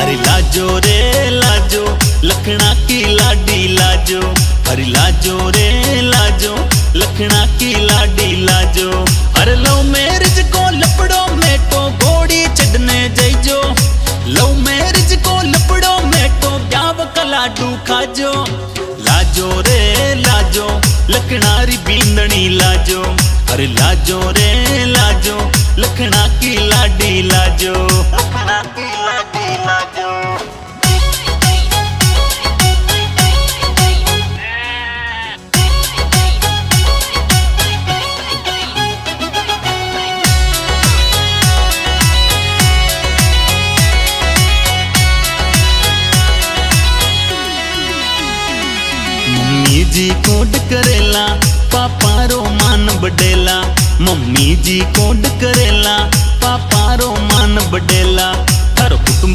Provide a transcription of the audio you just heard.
अरे लाजो रे लाजो लखना की लाडी लाजो। अरे लाजो रे लाजो लखना की लाडी लाजो। अरे लव मैरिज को लपड़ो में तो घोड़ी चढ़ने जइजो। लव मैरिज को लपड़ो में तो ब्याव का लाडू खाजो। लाजो रे लाजो लखनारी बींदनी लाजो। अरे लाजो रे लाजो लखना की लाडी लाजो। लखना की लाडी लाजो। मम्मी जी कोड करेला पापा रो मान बडेला। मम्मी जी कोड करेला पापा रो मान बडेला। थारो कुटुंब